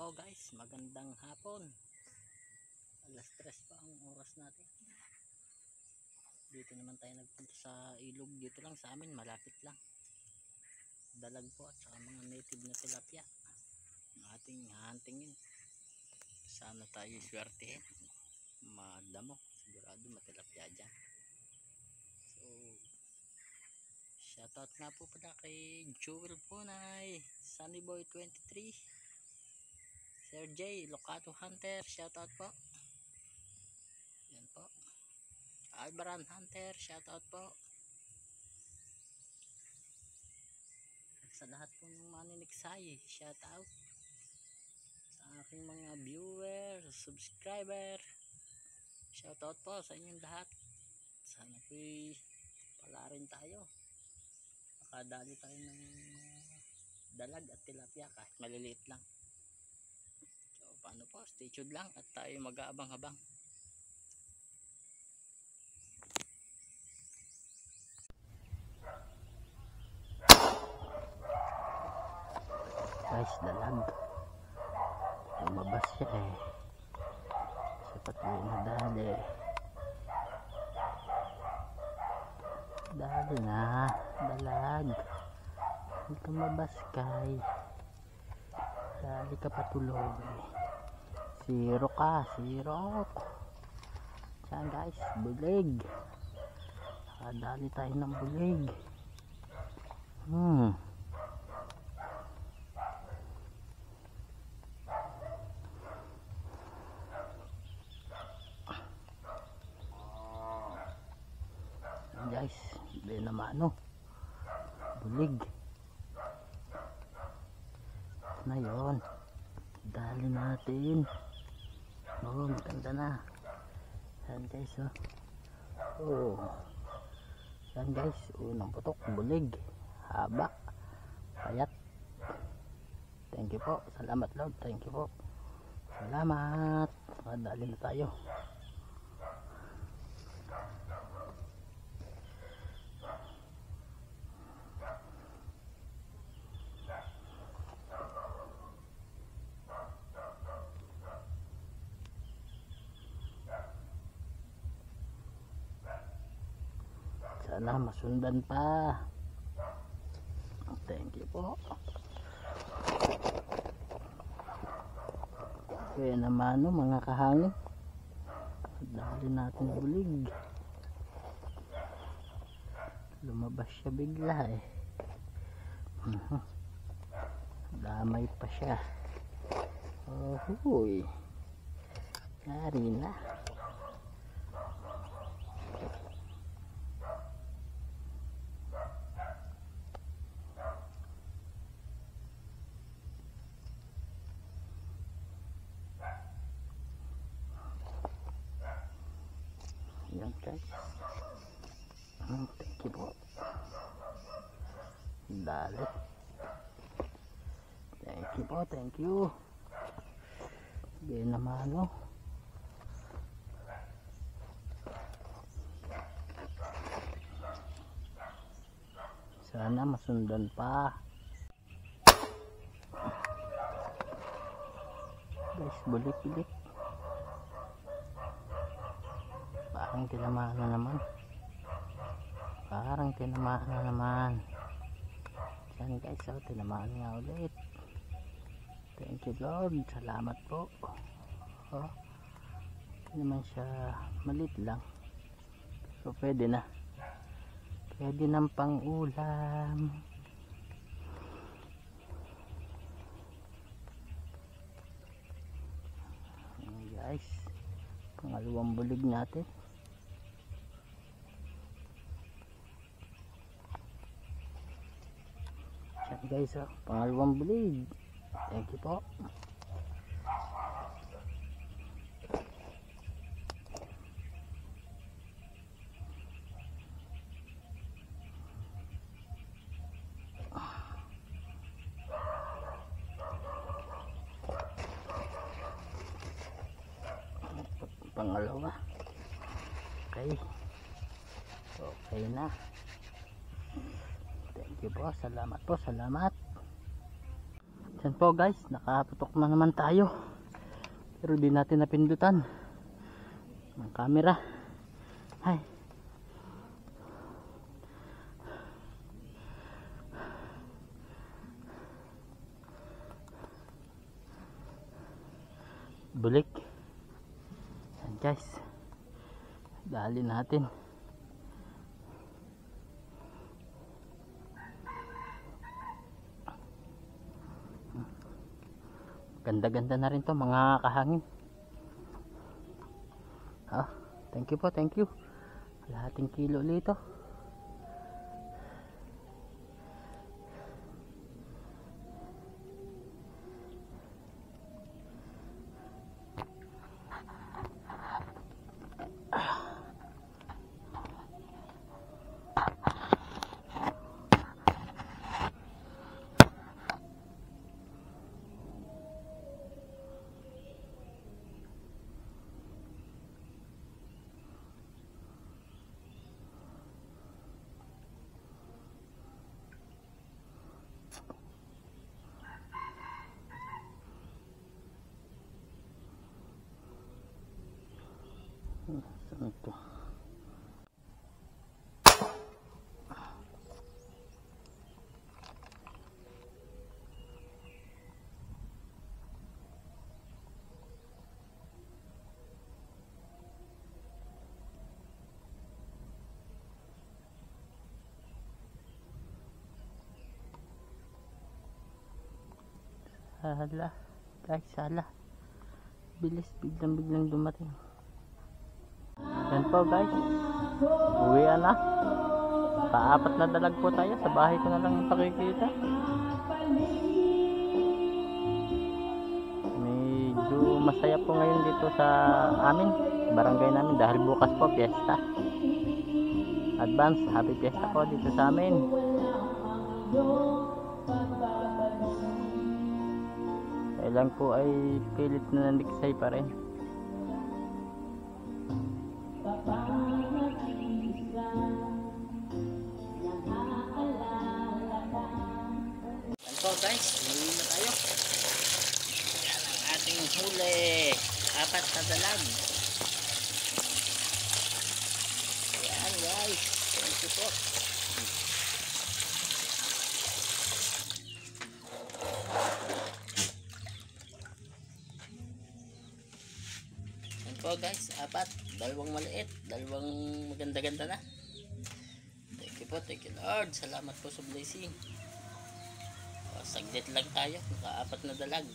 po guys, magandang hapon. Alas 3 pa ang oras natin. Dito naman tayo nagpunta sa ilog. Dito lang sa amin, malapit lang. Dalag po at saka mga native na tilapia ang ating huntingin. Sana tayo swertehin. Madamo, sigurado matilapia dyan. So shoutout nga po pala kay Jewel Punay, Sunnyboy 23, Sir J, Locato Hunter, shoutout po. Yan po. Albaran Hunter, shoutout po. At sa lahat po ng maniniksay, shoutout. Sa aking mga viewer, subscriber, shoutout po sa inyong lahat. Sana po'y pala rin tayo. Makadali tayo ng dalag at tilapia kahit maliliit lang. So paano po, stay tuned lang at tayo mag-aabang-abang. Guys, dalag lumabas siya sa patuloy na dali na dalag lumabas kay dali ka patuloy siro siyan guys, bulig dali tayo ng bulig. Guys, hindi naman bulig na yun, dali natin. Maganda na yan guys. Yan guys, unang putok, bulig, haba, payat. Thank you po, salamat Lord, thank you po, salamat. Dali na tayo. Sana masundan pa. Thank you po. Kaya naman mga kahangin, dali natin bulig. Lumabas siya bigla damay pa siya. Huy, yari na. Yan guys, thank you po, dali, thank you po, thank you. Sige naman sana masundan pa guys. Bulik-bulik, parang tinamaan na naman, yan guys. Tinamaan nga ulit. Thank you Lord, salamat po. Hindi naman siya maliit lang, so pwede ng pang ulam. Guys, pangalawang bulig natin. Yan guys, pangalawang bulig. Thank you po. Pangalawa. Okay na. Thank you po, salamat po, salamat. Yan po guys, nakaputok na naman tayo. Pero di natin napindutan ang camera. Ay. Bulik. Yan guys. Dali natin. Ganda-ganda na rin to mga kahangin. Thank you po, thank you. Kalahating kilo lito. Saan ito? Hala guys, hala. Bilis, biglang dumating. Yan po guys, uwian na. Paapat na dalag po tayo. Sa bahay ko na lang yung pakikita. Medyo masaya po ngayon dito sa amin, barangay namin, dahil bukas po fiesta. Advance happy fiesta po dito sa amin. Kailan po ay pilit na nandiksay pa rin. Yan po guys, huli na tayo. Yan ang ating huli. 4 na dalag. Yan guys, thank you po. Yan po guys, 4. Dalawang maliit, dalawang maganda-ganda na. Thank you po, thank you Lord. Salamat po sa blessing. Saglit lang tayo, naka-4 na dalag.